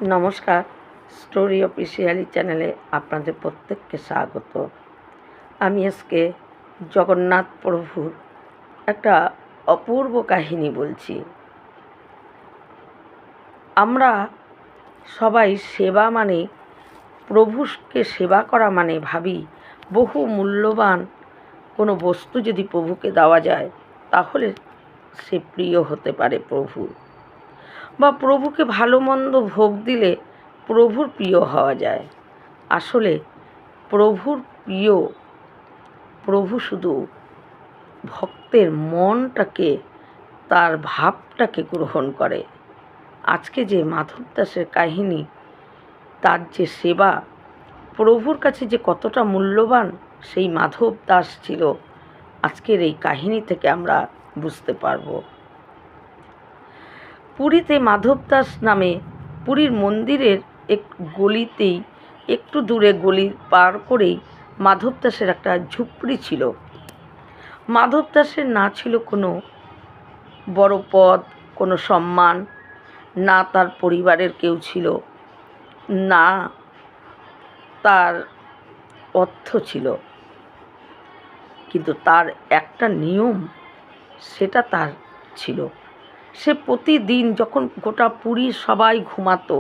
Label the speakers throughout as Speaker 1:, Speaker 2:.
Speaker 1: নমস্কার, story officially চ্যানেলে আপনাদের প্রত্যেককে স্বাগত। আমি আজকে জগন্নাথ প্রভুর একটা অপূর্ব কাহিনী বলছি। আমরা সবাই সেবা মানে, প্রভুকে সেবা করা মানে ভাবি বহু মূল্যবান কোনো বস্তু যদি প্রভুকে দেওয়া যায় তাহলে সে প্রিয় হতে পারে প্রভু, বা প্রভুকে ভালো মন্দ ভোগ দিলে প্রভুর প্রিয় হওয়া যায়। আসলে প্রভুর প্রিয়, প্রভু শুধু ভক্তের মনটাকে, তার ভাবটাকে গ্রহণ করে। আজকে যে মাধব দাসের কাহিনী, তার যে সেবা প্রভুর কাছে যে কতটা মূল্যবান, সেই মাধব দাস ছিল আজকের এই কাহিনী থেকে আমরা বুঝতে পারব। পুরীতে মাধব দাস নামে, পুরীর মন্দিরের এক গলিতেই, একটু দূরে গলি পার করেই মাধব দাসের একটা ঝুপড়ি ছিল। মাধব দাসের না ছিল কোনো বড় পদ, কোনো সম্মান, না তার পরিবারের কেউ ছিল, না তার অর্থ ছিল, কিন্তু তার একটা নিয়ম, সেটা তার ছিল। সে প্রতিদিন যখন গোটা পুরীর সবাই ঘুমাতো,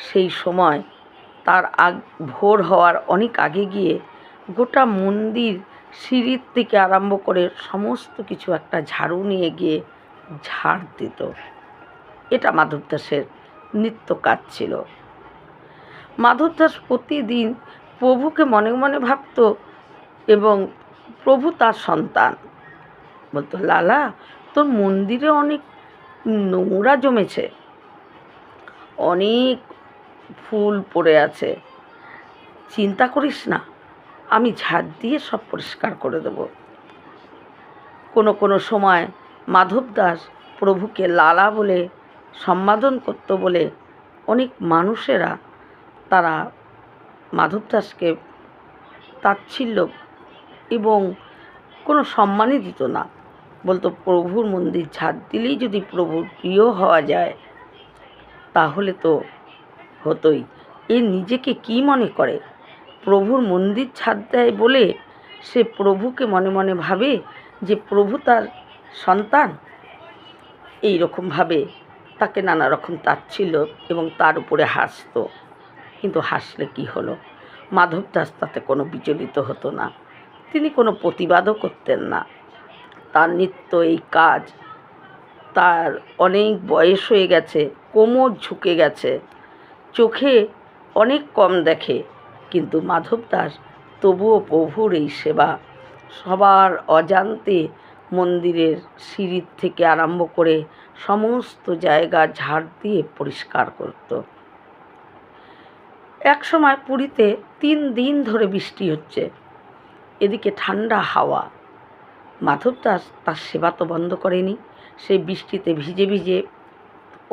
Speaker 1: সেই সময় তার ভোর হওয়ার অনেক আগে গিয়ে গোটা মন্দির সিঁড়ির থেকে আরম্ভ করে সমস্ত কিছু একটা ঝাড়ু নিয়ে গিয়ে ঝাড় দিত। এটা মাধব দাসের নিত্য কাজ ছিল। মাধব দাস প্রতিদিন প্রভুকে মনে মনে ভাবত এবং প্রভু তার সন্তান। বলতো, লালা, তোর মন্দিরে অনেক নোংরা জমেছে, অনেক ফুল পড়ে আছে, চিন্তা করিস না, আমি ঝাড় দিয়ে সব পরিষ্কার করে দেব। কোনো কোনো সময় মাধব দাস প্রভুকে লালা বলে সম্বোধন করত বলে অনেক মানুষেরা তারা মাধব দাসকে তাচ্ছিল্য এবং কোনো সম্মানই দিত না। বলতো, প্রভুর মন্দির ঝাড় দিলেই যদি প্রভুর প্রিয় হওয়া যায় তাহলে তো হতোই। এ নিজেকে কি মনে করে, প্রভুর মন্দির ঝাড় দেয় বলে সে প্রভুকে মনে মনে ভাবে যে প্রভু তার সন্তান। এই রকমভাবে তাকে নানা রকম তাচ্ছিল্য এবং তার উপরে হাসত। কিন্তু হাসলে কি হলো, মাধব দাস তাতে কোনো বিচলিত হতো না, তিনি কোনো প্রতিবাদও করতেন না। তার নিত্য এই কাজ। তার অনেক বয়স হয়ে গেছে, কোমর ঝুঁকে গেছে, চোখে অনেক কম দেখে, কিন্তু মাধব দাস তবুও প্রভুর এই সেবা সবার অজান্তে মন্দিরের সিঁড়ির থেকে আরম্ভ করে সমস্ত জায়গা ঝাড় দিয়ে পরিষ্কার করত। এক সময় পুরীতে 3 দিন ধরে বৃষ্টি হচ্ছে, এদিকে ঠান্ডা হাওয়া। মাধব দাস তার সেবা তো বন্ধ করেনি। সেই বৃষ্টিতে ভিজে ভিজে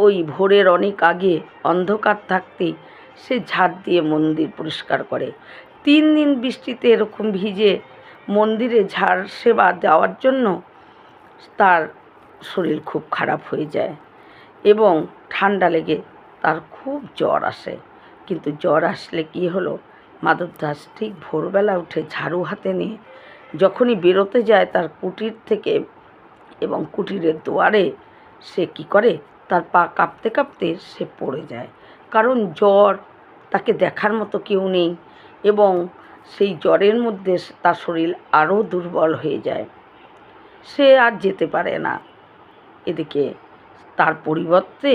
Speaker 1: ওই ভোরের অনেক আগে অন্ধকার থাকতেই সে ঝাড় দিয়ে মন্দির পরিষ্কার করে। 3 দিন বৃষ্টিতে এরকম ভিজে মন্দিরে ঝাড় সেবা দেওয়ার জন্য তার শরীর খুব খারাপ হয়ে যায় এবং ঠান্ডা লেগে তার খুব জ্বর আসে। কিন্তু জ্বর আসলে কি হলো, মাধব দাস ঠিক ভোরবেলা উঠে ঝাড়ু হাতে নিয়ে যখনই বেরোতে যায় তার কুটির থেকে এবং কুটিরের দুয়ারে, সে কি করে, তার পা কাঁপতে কাঁপতে সে পড়ে যায়। কারণ জ্বর, তাকে দেখার মতো কেউ নেই এবং সেই জ্বরের মধ্যে তার শরীর আরও দুর্বল হয়ে যায়, সে আর যেতে পারে না। এদিকে তার পরিবর্তে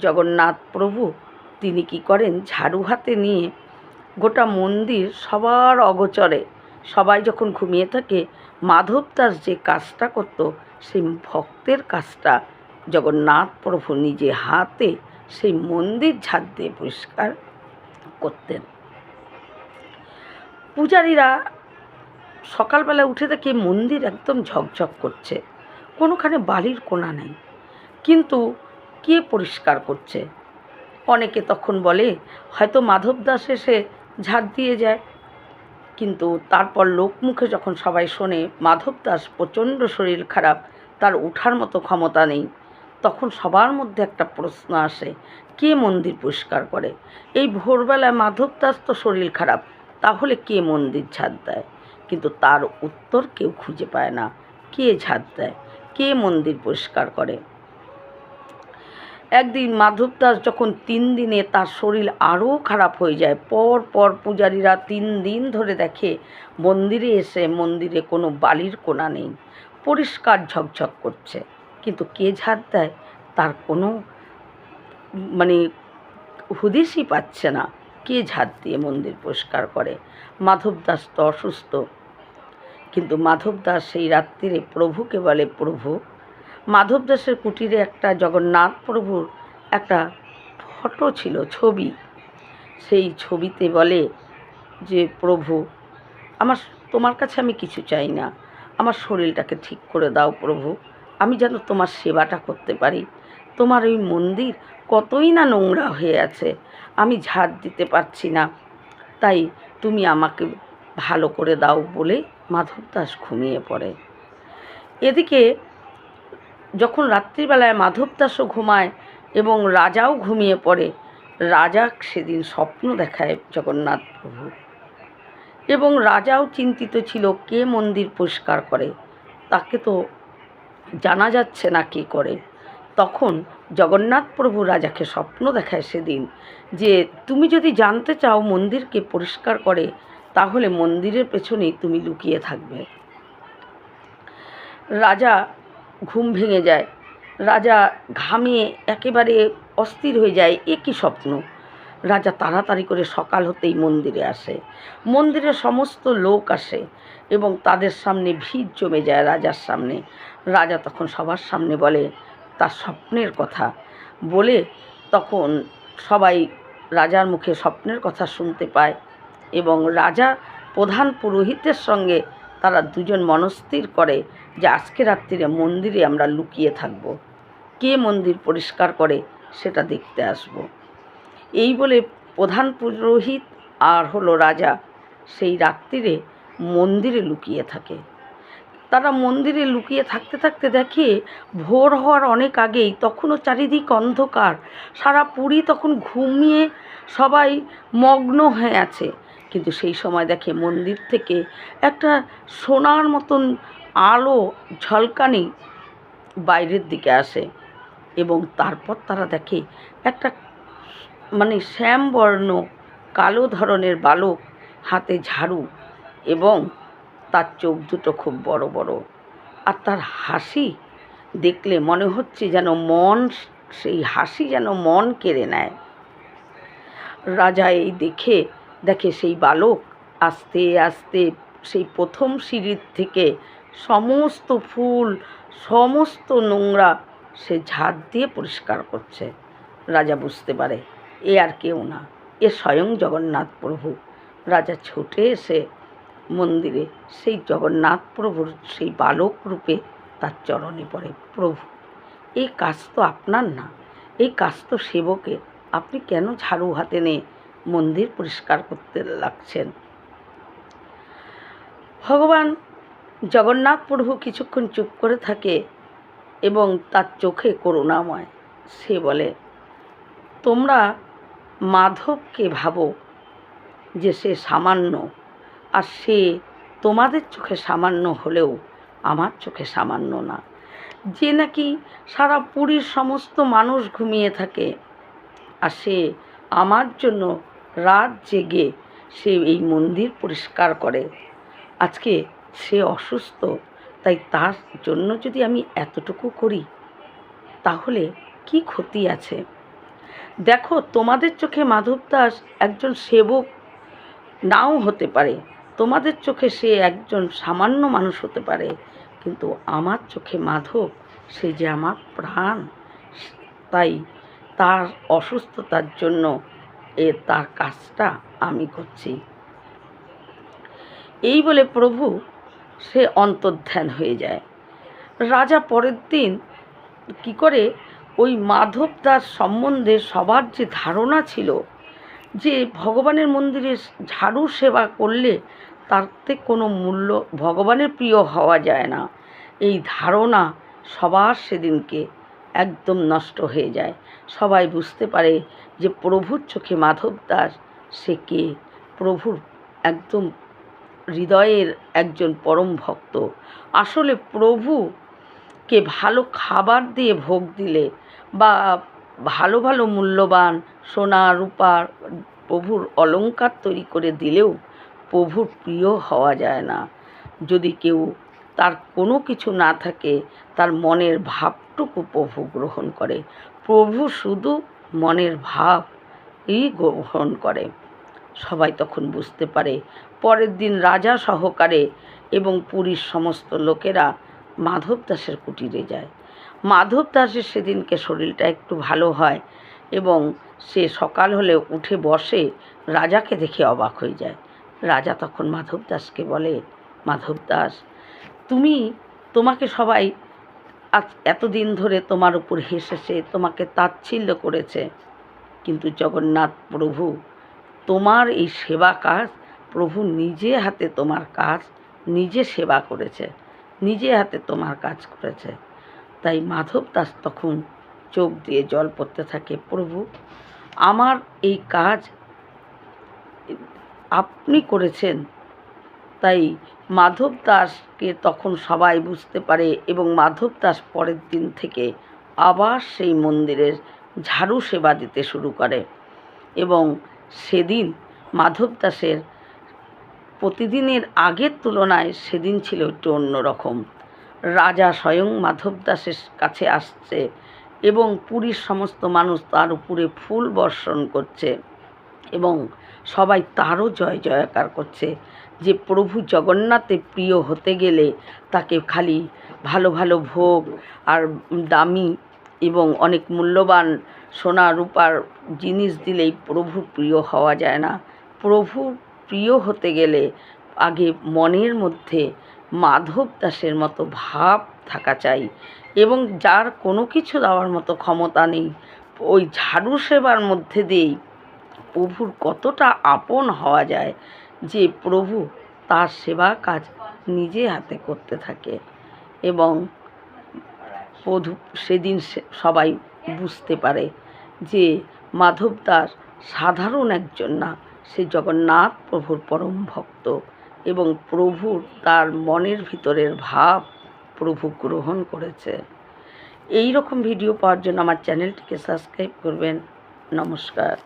Speaker 1: জগন্নাথ প্রভু তিনি কি করেন, ঝাড়ু হাতে নিয়ে গোটা মন্দির সবার অগোচরে, সবাই যখন ঘুমিয়ে থাকে, মাধব দাস যে কাজটা করত সেই ভক্তের কাজটা জগন্নাথ প্রভু নিজে হাতে সেই মন্দির ঝাড় দিয়ে পরিষ্কার করতেন। পূজারীরা সকালবেলা উঠে দেখে মন্দির একদম ঝকঝক করছে, কোনোখানে বালির কোণা নেই, কিন্তু কে পরিষ্কার করছে? অনেকে তখন বলে হয়তো মাধব দাস এসে ঝাড় দিয়ে যায়। কিন্তু তারপর লোকমুখে যখন সবাই শোনে মাধব দাস প্রচণ্ড শরীর খারাপ, তার ওঠার মতো ক্ষমতা নেই, তখন সবার মধ্যে একটা প্রশ্ন আসে, কে মন্দির পরিষ্কার করে? এই ভোরবেলায় মাধব দাস তো শরীর খারাপ, তাহলে কে মন্দির ঝাঁট দেয়? কিন্তু তার উত্তর কেউ খুঁজে পায় না। কে ঝাঁট দেয়? কে মন্দির পরিষ্কার করে? একদিন মাধব দাস যখন 3 দিনে তার শরীর আরও খারাপ হয়ে যায়, পর পর পূজারীরা 3 দিন ধরে দেখে মন্দিরে এসে মন্দিরে কোনো বালির কোণা নেই, পরিষ্কার ঝকঝক করছে, কিন্তু কে ঝাঁট দেয় তার কোনো মানে হুদিসই পাচ্ছে না। কে ঝাঁট দিয়ে মন্দির পরিষ্কার করে? মাধব দাস তো অসুস্থ। কিন্তু মাধব দাস সেই রাত্রিরে প্রভুকে বলে, প্রভু, মাধব দাসের কুটিরে একটা জগন্নাথ প্রভুর একটা ফটো ছিল, ছবি। সেই ছবিতে বলে যে, প্রভু, আমার তোমার কাছে আমি কিছু চাই না, আমার শরীরটাকে ঠিক করে দাও প্রভু, আমি যেন তোমার সেবাটা করতে পারি। তোমার ওই মন্দির কতই না নোংরা হয়ে আছে, আমি ঝাড় দিতে পারছি না, তাই তুমি আমাকে ভালো করে দাও বলে মাধব দাস ঘুমিয়ে পড়ে। এদিকে যখন রাত্রিবেলায় মাধব দাসও ঘুমায় এবং রাজাও ঘুমিয়ে পড়ে, রাজা সেদিন স্বপ্ন দেখায় জগন্নাথ প্রভু, এবং রাজাও চিন্তিত ছিল কে মন্দির পরিষ্কার করে, তাকে তো জানা যাচ্ছে না কে করে। তখন জগন্নাথ প্রভু রাজাকে স্বপ্ন দেখায় সেদিন যে, তুমি যদি জানতে চাও মন্দির কে পরিষ্কার করে, তাহলে মন্দিরের পেছনেই তুমি লুকিয়ে থাকবে। রাজা ঘুম ভেঙে যায়, রাজা ঘামে একেবারে অস্থির হয়ে যায়। এ কী স্বপ্ন? রাজা তাড়াতাড়ি করে সকাল হতেই মন্দিরে আসে। মন্দিরে সমস্ত লোক আসে এবং তাদের সামনে ভিড় জমে যায় রাজার সামনে। রাজা তখন সবার সামনে বলে তার স্বপ্নের কথা, বলে তখন সবাই রাজার মুখে স্বপ্নের কথা শুনতে পায় এবং রাজা প্রধান পুরোহিতের সঙ্গে তারা দুজন মনস্থির করে যে আজকে রাত্রিরে মন্দিরে আমরা লুকিয়ে থাকব, কে মন্দির পরিষ্কার করে সেটা দেখতে আসব। এই বলে প্রধান পুরোহিত আর হলো রাজা সেই রাত্রিরে মন্দিরে লুকিয়ে থাকে। তারা মন্দিরে লুকিয়ে থাকতে থাকতে দেখে ভোর হওয়ার অনেক আগেই তখনও চারিদিক অন্ধকার, সারা পুরী তখন ঘুমিয়ে সবাই মগ্ন হয়ে আছে। কিন্তু সেই সময় দেখে মন্দির থেকে একটা সোনার মতন আলো ঝলকানি বাইরের দিকে আসে এবং তারপর তারা দেখে একটা শ্যামবর্ণ কালো ধরনের বালক, হাতে ঝাড়ু এবং তার চোখ দুটো খুব বড় বড়, আর তার হাসি দেখলে মনে হচ্ছে যেন সেই হাসি যেন মন কেড়ে নেয়। রাজা এই দেখে সেই বালক আস্তে আস্তে সেই প্রথম সিঁড়ির থেকে সমস্ত ফুল, সমস্ত নোংরা সে ঝাড় দিয়ে পরিষ্কার করছে। রাজা বুঝতে পারে এ আর কেউ না, এ স্বয়ং জগন্নাথ প্রভু। রাজা ছুটে এসে মন্দিরে সেই জগন্নাথ প্রভুর সেই বালক রূপে তার চরণে পড়ে, প্রভু, এই কাজ তো আপনার না, এই কাজ তো সেবকের, আপনি কেন ঝাড়ু হাতে নিয়ে মন্দির পরিষ্কার করতে লাগছেন? ভগবান জগন্নাথ প্রভু কিছুক্ষণ চুপ করে থাকে এবং তার চোখে করুণাময়। সে বলে, তোমরা মাধবকে ভাবো যে সে সামান্য, আর সে তোমাদের চোখে সামান্য হলেও আমার চোখে সামান্য না। যে নাকি সারা পুরীর সমস্ত মানুষ ঘুমিয়ে থাকে, আর সে আমার জন্য রাত জেগে সে এই মন্দির পরিষ্কার করে। আজকে সে অসুস্থ, তাই তার জন্য যদি আমি এতটুকু করি তাহলে কি ক্ষতি আছে? দেখো, তোমাদের চোখে মাধব দাস একজন সেবক নাও হতে পারে, তোমাদের চোখে সে একজন সামান্য মানুষ হতে পারে, কিন্তু আমার চোখে মাধব সে যে আমার প্রাণ। তাই তার অসুস্থতার জন্য তার কাজটা আমি করছি। এই বলে প্রভু সে অন্তর্ধান হয়ে যায়। রাজা পরের দিন কি করে ওই মাধব দাস সম্বন্ধে সবার যে ধারণা ছিল যে ভগবানের মন্দিরে ঝাড়ু সেবা করলে তাতে কোনো মূল্য, ভগবানের প্রিয় হওয়া যায় না, এই ধারণা সবার সেদিনকে একদম নষ্ট হয়ে যায়। সবাই বুঝতে পারে যে প্রভুর চোখে মাধব দাস সে কে, প্রভুর একদম হৃদয়ের একজন পরম ভক্ত। আসলে প্রভুকে ভালো খাবার দিয়ে ভোগ দিলে বা ভালো ভালো মূল্যবান সোনা রূপা প্রভুর অলংকার তৈরি করে দিলেও প্রভুর প্রিয় হওয়া যায় না। যদি কেউ তার কোনো কিছু না থাকে, তার মনের ভাবটুকু প্রভু গ্রহণ করে। প্রভু শুধু মনের ভাবই গ্রহণ করে। সবাই তখন বুঝতে পারে। পরের দিন রাজা সহকারে এবং পুরীর সমস্ত লোকেরা মাধব দাসের কুটিরে যায়। মাধব দাসের সেদিনকে শরীরটা একটু ভালো হয় এবং সে সকাল হলে উঠে বসে, রাজাকে দেখে অবাক হয়ে যায়। রাজা তখন মাধব দাসকে বলে, মাধব দাস, তোমাকে সবাই আজ এতদিন ধরে তোমার উপর হেসেছে, তোমাকে তাচ্ছিল্য করেছে, কিন্তু জগন্নাথ প্রভু তোমার এই সেবা কাজ, প্রভু নিজে হাতে তোমার কাজ নিজে সেবা করেছে, নিজে হাতে তোমার কাজ করেছে। তাই মাধব দাস তখন চোখ দিয়ে জল পড়তে থাকে, প্রভু আমার এই কাজ আপনি করেছেন। তাই মাধব দাসকে তখন সবাই বুঝতে পারে এবং মাধব দাস পরের দিন থেকে আবার সেই মন্দিরের ঝাড়ু সেবা দিতে শুরু করে এবং সেদিন মাধব দাসের প্রতিদিনের আগের তুলনায় সেদিন ছিল একটু অন্যরকম। রাজা স্বয়ং মাধব দাসের কাছে আসছে এবং পুরীর সমস্ত মানুষ তার উপরে ফুল বর্ষণ করছে এবং সবাই তারও জয় জয়কার করছে যে প্রভু জগন্নাথের প্রিয় হতে গেলে তাকে খালি ভালো ভালো ভোগ আর দামি এবং অনেক মূল্যবান সোনা রূপার জিনিস দিলেই প্রভুর প্রিয় হওয়া যায় না। প্রভুর প্রিয় হতে গেলে আগে মনের মধ্যে মাধব দাসের মতো ভাব থাকা চাই এবং যার কোনো কিছু দেওয়ার মতো ক্ষমতা নেই, ওই ঝাড়ু সেবার মধ্যে দিয়েই প্রভুর কতটা আপন হওয়া যায় যে প্রভু তার সেবা কাজ নিজে হাতে করতে থাকে এবং সেদিন সবাই বুঝতে পারে যে মাধব দাস সাধারণ একজন না, সে জগন্নাথ প্রভুর পরম ভক্ত এবং প্রভুর তার মনের ভিতরের ভাব প্রভু গ্রহণ করেছে। এই রকম ভিডিও পাওয়ার জন্য আমার চ্যানেলটিকে সাবস্ক্রাইব করবেন। নমস্কার।